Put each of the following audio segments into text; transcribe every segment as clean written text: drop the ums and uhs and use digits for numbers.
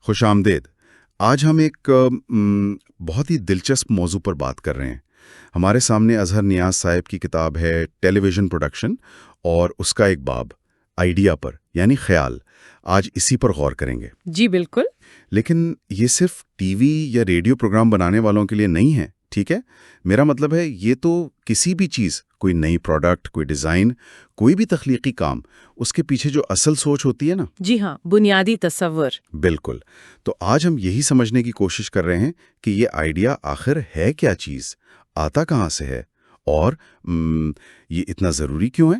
خوش آمدید. آج ہم ایک بہت ہی دلچسپ موضوع پر بات کر رہے ہیں. ہمارے سامنے اظہر نیاز صاحب کی کتاب ہے ٹیلی ویژن پروڈکشن اور اس کا ایک باب آئیڈیا پر یعنی خیال. آج اسی پر غور کریں گے. جی بالکل. لیکن یہ صرف ٹی وی یا ریڈیو پروگرام بنانے والوں کے لیے نہیں ہے. ٹھیک ہے، میرا مطلب ہے یہ تو کسی بھی چیز، کوئی نئی پروڈکٹ، کوئی ڈیزائن، کوئی بھی تخلیقی کام، اس کے پیچھے جو اصل سوچ ہوتی ہے نا. جی ہاں، بنیادی تصور. بالکل. تو آج ہم یہی سمجھنے کی کوشش کر رہے ہیں کہ یہ آئیڈیا آخر ہے کیا چیز، آتا کہاں سے ہے، اور یہ اتنا ضروری کیوں ہے.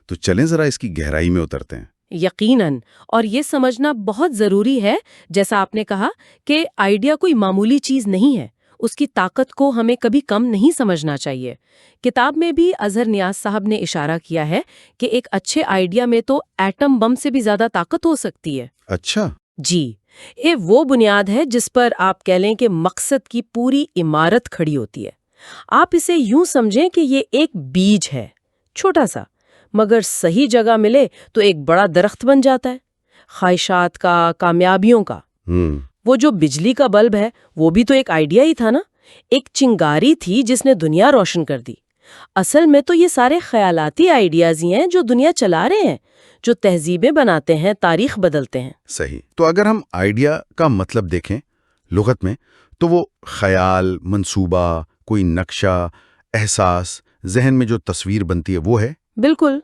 تو چلیں ذرا اس کی گہرائی میں اترتے ہیں. یقیناً، اور یہ سمجھنا بہت ضروری ہے، جیسا آپ نے کہا کہ آئیڈیا کوئی معمولی چیز نہیں ہے. اس کی طاقت کو ہمیں کبھی کم نہیں سمجھنا چاہیے. کتاب میں بھی اظہر نیاز صاحب نے اشارہ کیا ہے کہ ایک اچھے آئیڈیا میں تو ایٹم بم سے بھی زیادہ طاقت ہو سکتی ہے. اچھا. جی، یہ وہ بنیاد ہے جس پر آپ کہہ لیں کہ مقصد کی پوری عمارت کھڑی ہوتی ہے. آپ اسے یوں سمجھیں کہ یہ ایک بیج ہے، چھوٹا سا، مگر صحیح جگہ ملے تو ایک بڑا درخت بن جاتا ہے. خواہشات کا، کامیابیوں کا. وہ جو بجلی کا بلب ہے وہ بھی تو ایک آئیڈیا ہی تھا نا، ایک چنگاری تھی جس نے دنیا روشن کر دی. اصل میں تو یہ سارے خیالاتی آئیڈیاز ہی ہیں جو دنیا چلا رہے ہیں، جو تہذیبیں بناتے ہیں، تاریخ بدلتے ہیں. صحیح. تو اگر ہم آئیڈیا کا مطلب دیکھیں لغت میں، تو وہ خیال، منصوبہ، کوئی نقشہ، احساس، ذہن میں جو تصویر بنتی ہے وہ ہے. بالکل،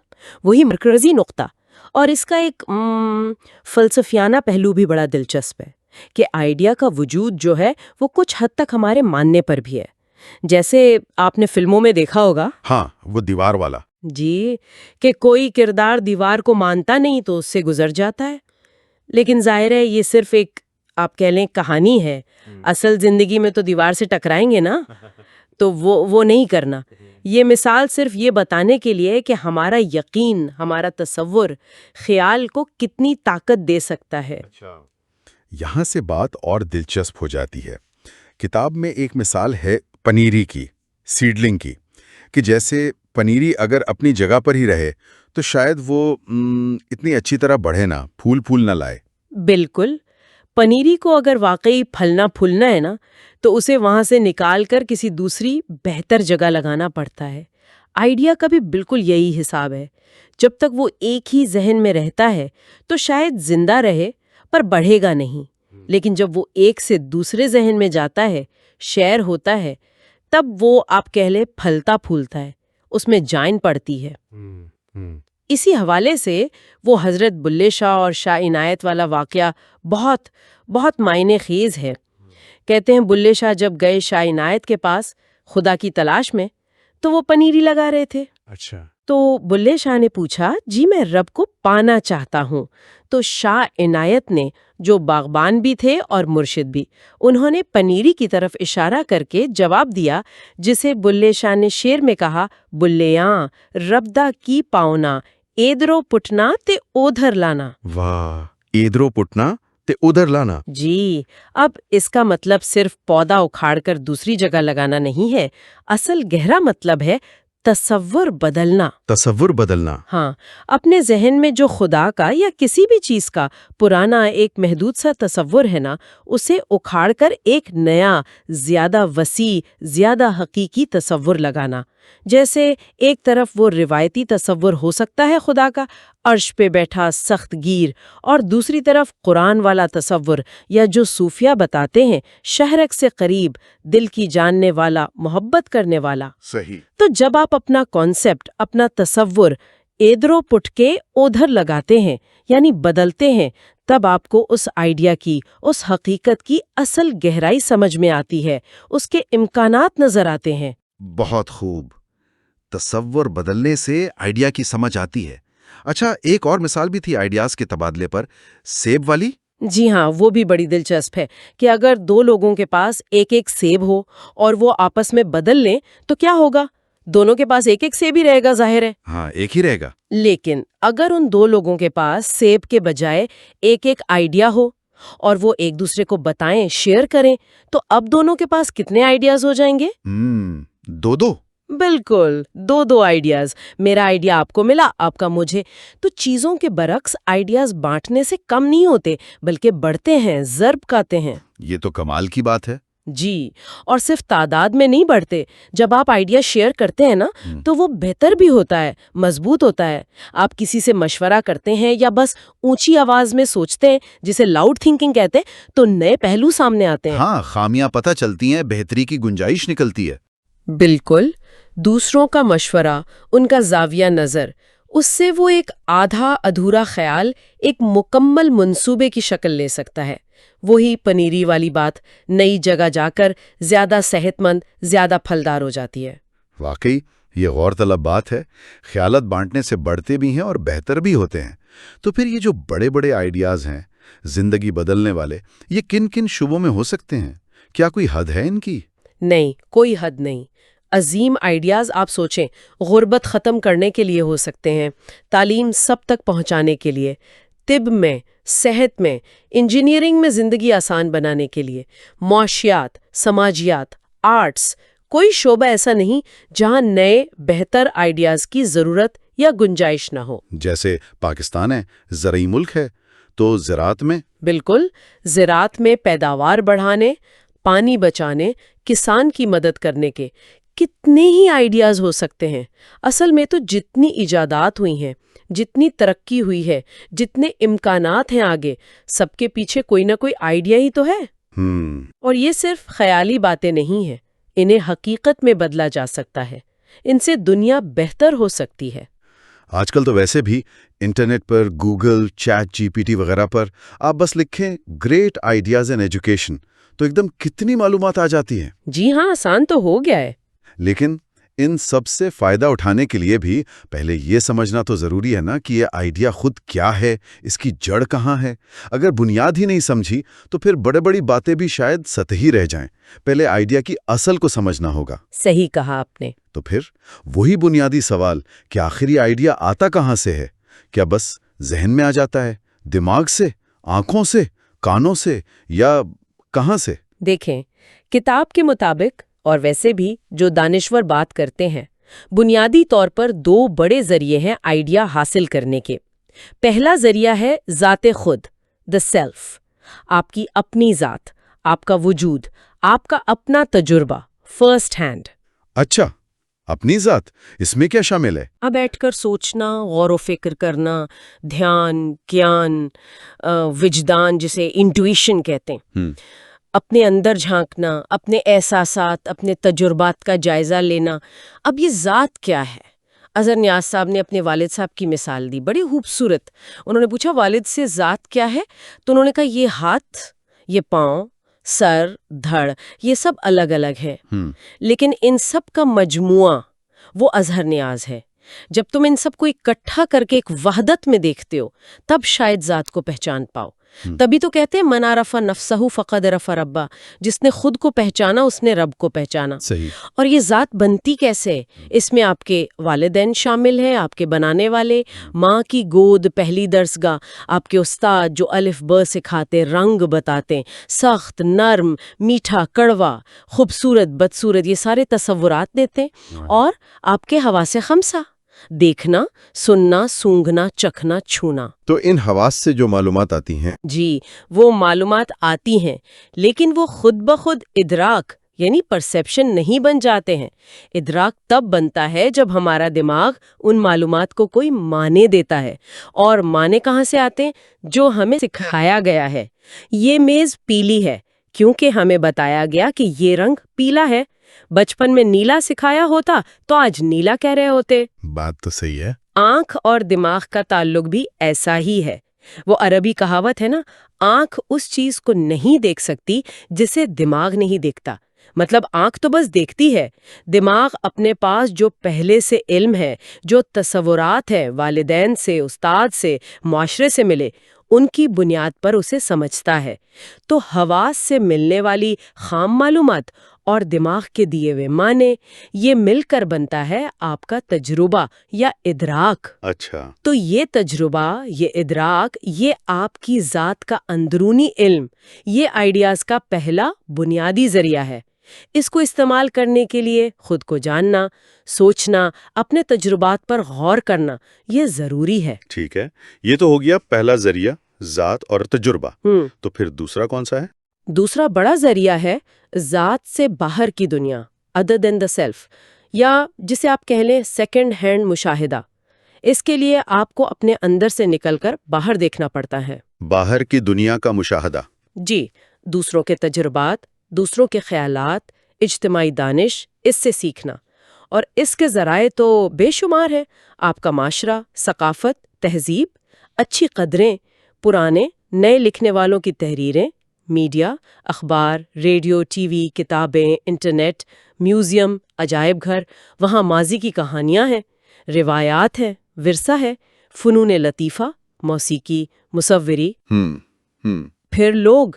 وہی مرکزی نقطہ. اور اس کا ایک فلسفیانہ پہلو بھی بڑا دلچسپ ہے کہ آئیڈیا کا وجود جو ہے وہ کچھ حد تک ہمارے ماننے پر بھی ہے. جیسے آپ نے فلموں میں دیکھا ہوگا. ہاں، وہ دیوار والا. جی، کہ کوئی کردار دیوار کو مانتا نہیں تو اس سے گزر جاتا ہے. لیکن ظاہر ہے یہ صرف ایک، آپ کہہ لیں، کہانی ہے. اصل زندگی میں تو دیوار سے ٹکرائیں گے نا، تو وہ نہیں کرنا. یہ مثال صرف یہ بتانے کے لیے کہ ہمارا یقین، ہمارا تصور خیال کو کتنی طاقت دے سکتا ہے. یہاں سے بات اور دلچسپ ہو جاتی ہے. کتاب میں ایک مثال ہے پنیری کی، سیڈلنگ کی، کہ جیسے پنیری اگر اپنی جگہ پر ہی رہے تو شاید وہ اتنی اچھی طرح بڑھے نہ، پھول نہ لائے. بالکل. پنیری کو اگر واقعی پھلنا پھولنا ہے نا، تو اسے وہاں سے نکال کر کسی دوسری بہتر جگہ لگانا پڑتا ہے. آئیڈیا کا بھی بالکل یہی حساب ہے. جب تک وہ ایک ہی ذہن میں رہتا ہے تو شاید زندہ رہے پر بڑھے گا نہیں. لیکن جب وہ ایک سے دوسرے ذہن میں جاتا ہے، شیئر ہوتا ہے، تب وہ، آپ کہہ لیں، پھلتا پھولتا ہے، اس میں جان پڑتی ہے. اسی حوالے سے وہ حضرت بلے شاہ اور شاہ عنایت والا واقعہ بہت بہت معنی خیز ہے. کہتے ہیں بلے شاہ جب گئے شاہ عنایت کے پاس خدا کی تلاش میں، تو وہ پنیری لگا رہے تھے. اچھا. تو بلے شاہ نے پوچھا، جی میں رب کو پانا چاہتا ہوں. تو شاہ عنایت نے، جو باغبان بھی تھے اور مرشد بھی، انہوں نے پنیری کی طرف اشارہ کر کے جواب دیا، جسے بلے شاہ نے شعر میں کہا، بلیاں رب دا کی پاؤنا، ایدرو پٹنا تے اودھر لانا. واہ، ایدرو پٹنا تے ادھر لانا. جی، اب اس کا مطلب صرف پودا اکھاڑ کر دوسری جگہ لگانا نہیں ہے. اصل گہرا مطلب ہے تصور بدلنا. تصور بدلنا. ہاں، اپنے ذہن میں جو خدا کا یا کسی بھی چیز کا پرانا ایک محدود سا تصور ہے نا، اسے اکھاڑ کر ایک نیا، زیادہ وسیع، زیادہ حقیقی تصور لگانا. جیسے ایک طرف وہ روایتی تصور ہو سکتا ہے خدا کا، عرش پہ بیٹھا سخت گیر، اور دوسری طرف قرآن والا تصور، یا جو صوفیہ بتاتے ہیں، شہرک سے قریب، دل کی جاننے والا، محبت کرنے والا. صحیح. تو جب آپ اپنا کانسیپٹ، اپنا تصور ایدرو پٹ کے ادھر لگاتے ہیں، یعنی بدلتے ہیں، تب آپ کو اس آئیڈیا کی، اس حقیقت کی اصل گہرائی سمجھ میں آتی ہے، اس کے امکانات نظر آتے ہیں. بہت خوب. تصور بدلنے سے آئیڈیا کی سمجھ آتی ہے. اچھا، ایک اور مثال بھی تھی آئیڈیاز کے تبادلے پر، سیب والی. جی ہاں، وہ بھی بڑی دلچسپ ہے کہ اگر دو لوگوں کے پاس ایک ایک سیب ہو اور وہ آپس میں بدل لیں تو کیا ہوگا؟ دونوں کے پاس ایک ایک سیب ہی رہے گا، ظاہر ہے. ہاں، ایک ہی رہے گا. لیکن اگر ان دو لوگوں کے پاس سیب کے بجائے ایک ایک آئیڈیا ہو اور وہ ایک دوسرے کو بتائیں، شیئر کریں، تو اب دونوں کے پاس کتنے آئیڈیاز ہو جائیں گے؟ دو. بالکل، دو دو آئیڈیاز، میرا آئیڈیا آپ کو ملا، آپ کا مجھے. تو چیزوں کے برعکس آئیڈیاز بانٹنے سے کم نہیں ہوتے بلکہ بڑھتے ہیں، ضرب کھاتے ہیں. یہ تو کمال کی بات ہے. جی، اور صرف تعداد میں نہیں بڑھتے. جب آپ آئیڈیا شیئر کرتے ہیں نا تو وہ بہتر بھی ہوتا ہے، مضبوط ہوتا ہے. آپ کسی سے مشورہ کرتے ہیں یا بس اونچی آواز میں سوچتے ہیں، جسے لاؤڈ تھنکنگ کہتے ہیں، تو نئے پہلو سامنے آتے ہیں. ہاں، خامیاں پتہ چلتی ہیں، بہتری کی گنجائش نکلتی ہے. بالکل. دوسروں کا مشورہ، ان کا زاویہ نظر، اس سے وہ ایک آدھا ادھورا خیال ایک مکمل منصوبے کی شکل لے سکتا ہے. وہی پنیری والی بات، نئی جگہ جا کر زیادہ صحت مند، زیادہ پھلدار ہو جاتی ہے. واقعی یہ غور طلب بات ہے. خیالات بانٹنے سے بڑھتے بھی ہیں اور بہتر بھی ہوتے ہیں. تو پھر یہ جو بڑے بڑے آئیڈیاز ہیں، زندگی بدلنے والے، یہ کن کن شعبوں میں ہو سکتے ہیں؟ کیا کوئی حد ہے ان کی؟ نہیں، کوئی حد نہیں. عظیم آئیڈیاز آپ سوچیں، غربت ختم کرنے کے لیے ہو سکتے ہیں، تعلیم سب تک پہنچانے کے لیے، طب میں، صحت میں، انجینئرنگ میں زندگی آسان بنانے کے لیے، معاشیات، سماجیات، آرٹس. کوئی شعبہ ایسا نہیں جہاں نئے بہتر آئیڈیاز کی ضرورت یا گنجائش نہ ہو. جیسے پاکستان ہے، زرعی ملک ہے، تو زراعت میں؟ بالکل. زراعت میں پیداوار بڑھانے، پانی بچانے، کسان کی مدد کرنے کے کتنے ہی آئیڈیاز ہو سکتے ہیں. اصل میں تو جتنی ایجادات ہوئی ہیں، جتنی ترقی ہوئی ہے، جتنے امکانات ہیں آگے، سب کے پیچھے کوئی نہ کوئی آئیڈیا ہی تو ہے. اور یہ صرف خیالی باتیں نہیں ہیں، انہیں حقیقت میں بدلا جا سکتا ہے. ان سے دنیا بہتر ہو سکتی ہے. آج کل تو ویسے بھی انٹرنیٹ پر، Google, ChatGPT وغیرہ پر آپ بس لکھیں گریٹ آئیڈیاز ان ایجوکیشن تو ایک دم کتنی معلومات آ جاتی ہیں. جی ہاں، آسان تو ہو گیا ہے. لیکن ان سب سے فائدہ اٹھانے کے لیے بھی پہلے یہ سمجھنا تو ضروری ہے نا کہ یہ آئیڈیا خود کیا ہے، اس کی جڑ کہاں ہے. اگر بنیاد ہی نہیں سمجھی تو پھر بڑی باتیں بھی شاید سطحی رہ جائیں. پہلے آئیڈیا کی اصل کو سمجھنا ہوگا. صحیح کہا آپ نے. تو پھر وہی بنیادی سوال کہ آخر یہ آئیڈیا آتا کہاں سے ہے؟ کیا بس ذہن میں آ جاتا ہے، دماغ سے، آنکھوں سے، کانوں سے، یا کہاں سے؟ دیکھیں، کتاب کے مطابق اور ویسے بھی جو دانشور بات کرتے ہیں، بنیادی طور پر دو بڑے ذریعے ہیں آئیڈیا حاصل کرنے کے. پہلا ذریعہ ہے ذات خود، the self. آپ کی اپنی ذات، آپ کا وجود، آپ کا اپنا تجربہ، فرسٹ ہینڈ. اچھا، اپنی ذات، اس میں کیا شامل ہے؟ اب بیٹھ کر سوچنا، غور و فکر کرنا، دھیان، گیان، وجدان جسے انٹویشن کہتے ہیں. اپنے اندر جھانکنا، اپنے احساسات، اپنے تجربات کا جائزہ لینا. اب یہ ذات کیا ہے؟ اظہر نیاز صاحب نے اپنے والد صاحب کی مثال دی، بڑی خوبصورت. انہوں نے پوچھا والد سے ذات کیا ہے؟ تو انہوں نے کہا یہ ہاتھ، یہ پاؤں، سر، دھڑ، یہ سب الگ الگ ہے، لیکن ان سب کا مجموعہ وہ اظہر نیاز ہے. جب تم ان سب کو اکٹھا کر کے ایک وحدت میں دیکھتے ہو تب شاید ذات کو پہچان پاؤ. تبھی تو کہتے ہیں من عرف نفسہ فقد عرف ربہ، جس نے خود کو پہچانا اس نے رب کو پہچانا. صحیح. اور یہ ذات بنتی کیسے ہے؟ اس میں آپ کے والدین شامل ہیں، آپ کے بنانے والے، ماں کی گود پہلی درسگاہ، آپ کے استاد جو الف ب سکھاتے، رنگ بتاتے، سخت، نرم، میٹھا، کڑوا، خوبصورت، بدصورت، یہ سارے تصورات دیتے، اور آپ کے حواس خمسہ، دیکھنا، سننا، سونگھنا، چکھنا، چھونا. تو ان حواس سے جو معلومات آتی ہیں، جی، وہ معلومات آتی ہیں، لیکن وہ خود بخود ادراک یعنی پرسیپشن نہیں بن جاتے ہیں. ادراک تب بنتا ہے جب ہمارا دماغ ان معلومات کو کوئی معنی دیتا ہے. اور معنی کہاں سے آتے ہیں؟ جو ہمیں سکھایا گیا ہے. یہ میز پیلی ہے کیونکہ ہمیں بتایا گیا کہ یہ رنگ پیلا ہے. بچپن میں نیلا سکھایا ہوتا تو آج نیلا کہہ رہے ہوتے. بات تو صحیح ہے. آنکھ اور دماغ کا تعلق بھی ایسا ہی ہے. وہ عربی کہاوت ہے نا، آنکھ اس چیز کو نہیں دیکھ سکتی جسے دماغ نہیں دیکھتا. مطلب آنکھ تو بس دیکھتی ہے، دماغ اپنے پاس جو پہلے سے علم ہے، جو تصورات ہے، والدین سے، استاد سے، معاشرے سے ملے، ان کی بنیاد پر اسے سمجھتا ہے. تو حواس سے ملنے والی خام معلومات اور دماغ کے دیے ہوئے معنی، یہ مل کر بنتا ہے آپ کا تجربہ یا ادراک. اچھا. تو یہ تجربہ، یہ ادراک، یہ آپ کی ذات کا اندرونی علم، یہ آئیڈیاز کا پہلا بنیادی ذریعہ ہے. اس کو استعمال کرنے کے لیے خود کو جاننا، سوچنا، اپنے تجربات پر غور کرنا یہ ضروری ہے۔ ٹھیک ہے، یہ تو ہو گیا پہلا ذریعہ، ذات اور تجربہ۔ تو پھر دوسرا کون سا ہے؟ دوسرا بڑا ذریعہ ہے ذات سے باہر کی دنیا، ادر دین دا سیلف، یا جسے آپ کہہ لیں سیکنڈ ہینڈ مشاہدہ۔ اس کے لیے آپ کو اپنے اندر سے نکل کر باہر دیکھنا پڑتا ہے۔ باہر کی دنیا کا مشاہدہ۔ جی، دوسروں کے تجربات، دوسروں کے خیالات، اجتماعی دانش، اس سے سیکھنا۔ اور اس کے ذرائع تو بے شمار ہیں، آپ کا معاشرہ، ثقافت، تہذیب، اچھی قدریں، پرانے نئے لکھنے والوں کی تحریریں، میڈیا، اخبار، ریڈیو، ٹی وی، کتابیں، انٹرنیٹ، میوزیم، عجائب گھر، وہاں ماضی کی کہانیاں ہیں، روایات ہیں، ورثہ ہے، فنون لطیفہ، موسیقی، مصوری، پھر لوگ،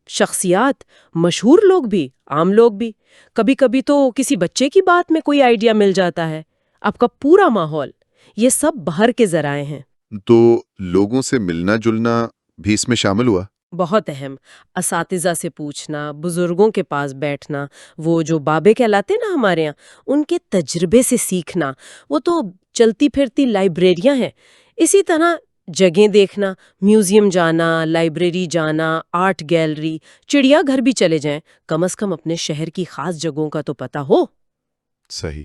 شخصیات، مشہور لوگ بھی، عام لوگ بھی، کبھی کبھی تو کسی بچے کی بات میں کوئی آئیڈیا مل جاتا ہے، آپ کا پورا ماحول، یہ سب باہر کے ذرائع ہیں۔ تو لوگوں سے ملنا جلنا بھی اس میں شامل ہوا؟ بہت اہم، اساتذہ سے پوچھنا، بزرگوں کے پاس بیٹھنا، وہ جو بابے کہلاتے نا ہمارے یہاں، ان کے تجربے سے سیکھنا، وہ تو چلتی پھرتی لائبریریاں ہیں۔ اسی طرح جگہیں دیکھنا، میوزیم جانا، لائبریری جانا، آرٹ گیلری، چڑیا گھر بھی چلے جائیں، کم از کم اپنے شہر کی خاص جگہوں کا تو پتہ ہو۔ صحیح۔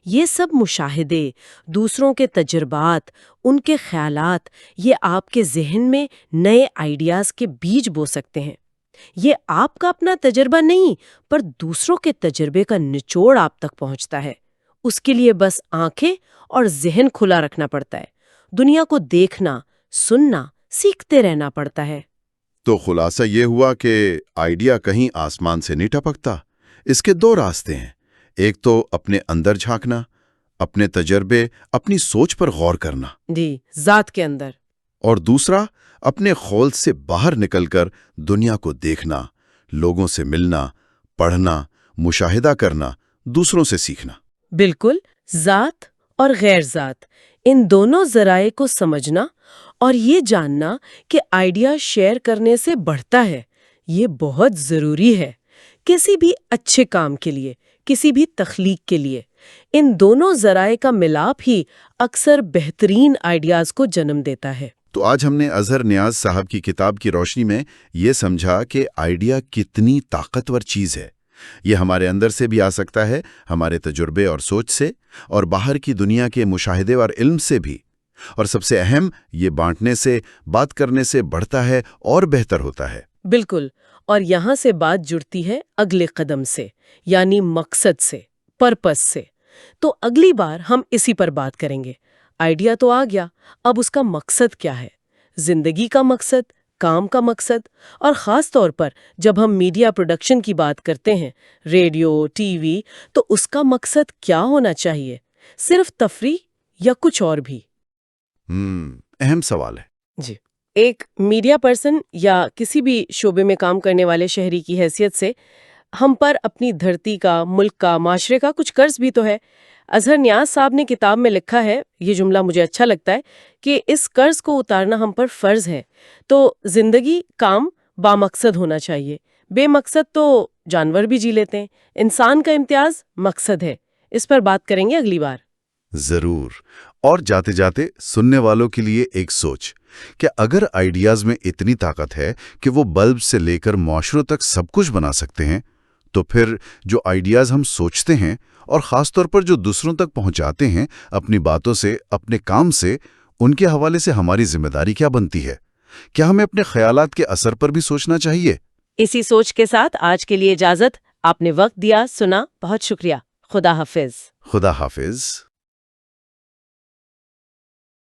یہ سب مشاہدے، دوسروں کے تجربات، ان کے خیالات، یہ آپ کے ذہن میں نئے آئیڈیاز کے بیج بو سکتے ہیں۔ یہ آپ کا اپنا تجربہ نہیں، پر دوسروں کے تجربے کا نچوڑ آپ تک پہنچتا ہے۔ اس کے لیے بس آنکھیں اور ذہن کھلا رکھنا پڑتا ہے، دنیا کو دیکھنا، سننا، سیکھتے رہنا پڑتا ہے۔ تو خلاصہ یہ ہوا کہ آئیڈیا کہیں آسمان سے نہیں ٹپکتا، اس کے دو راستے ہیں۔ ایک تو اپنے اندر جھانکنا، اپنے تجربے، اپنی سوچ پر غور کرنا، جی، ذات کے اندر۔ اور دوسرا اپنے خول سے باہر نکل کر دنیا کو دیکھنا، لوگوں سے ملنا، پڑھنا، مشاہدہ کرنا، دوسروں سے سیکھنا۔ بالکل، ذات اور غیر ذات، ان دونوں ذرائع کو سمجھنا اور یہ جاننا کہ آئیڈیا شیئر کرنے سے بڑھتا ہے، یہ بہت ضروری ہے کسی بھی اچھے کام کے لیے، کسی بھی تخلیق کے لیے۔ ان دونوں ذرائع کا ملاپ ہی اکثر بہترین آئیڈیاز کو جنم دیتا ہے۔ تو آج ہم نے اظہر نیاز صاحب کی کتاب کی روشنی میں یہ سمجھا کہ آئیڈیا کتنی طاقتور چیز ہے۔ یہ ہمارے اندر سے بھی آ سکتا ہے، ہمارے تجربے اور سوچ سے، اور باہر کی دنیا کے مشاہدے اور علم سے بھی، اور سب سے اہم، یہ بانٹنے سے، بات کرنے سے بڑھتا ہے اور بہتر ہوتا ہے۔ بالکل، اور یہاں سے بات جڑتی ہے اگلے قدم سے، یعنی مقصد سے، پرپس سے۔ تو اگلی بار ہم اسی پر بات کریں گے۔ آئیڈیا تو آ گیا، اب اس کا مقصد کیا ہے؟ زندگی کا مقصد، کام کا مقصد، اور خاص طور پر جب ہم میڈیا پروڈکشن کی بات کرتے ہیں، ریڈیو، ٹی وی، تو اس کا مقصد کیا ہونا چاہیے؟ صرف تفریح یا کچھ اور بھی؟ اہم سوال ہے۔ جی، ایک میڈیا پرسن یا کسی بھی شعبے میں کام کرنے والے شہری کی حیثیت سے ہم پر اپنی دھرتی کا، ملک کا، معاشرے کا کچھ قرض بھی تو ہے۔ اظہر نیاز صاحب نے کتاب میں لکھا ہے، یہ جملہ مجھے اچھا لگتا ہے، کہ اس قرض کو اتارنا ہم پر فرض ہے۔ تو زندگی، کام بامقصد ہونا چاہیے۔ بے مقصد تو جانور بھی جی لیتے ہیں۔ انسان کا امتیاز مقصد ہے۔ اس پر بات کریں گے اگلی بار۔ ضرور۔ اور جاتے جاتے سننے والوں کے لیے ایک سوچ کہ اگر آئیڈیاز میں اتنی طاقت ہے کہ وہ بلب سے لے کر معاشروں تک سب کچھ بنا سکتے ہیں، تو پھر جو آئیڈیاز ہم سوچتے ہیں اور خاص طور پر جو دوسروں تک پہنچاتے ہیں اپنی باتوں سے، اپنے کام سے، ان کے حوالے سے ہماری ذمہ داری کیا بنتی ہے؟ کیا ہمیں اپنے خیالات کے اثر پر بھی سوچنا چاہیے؟ اسی سوچ کے ساتھ آج کے لیے اجازت۔ آپ نے وقت دیا، سنا، بہت شکریہ۔ خدا حافظ۔ خدا حافظ۔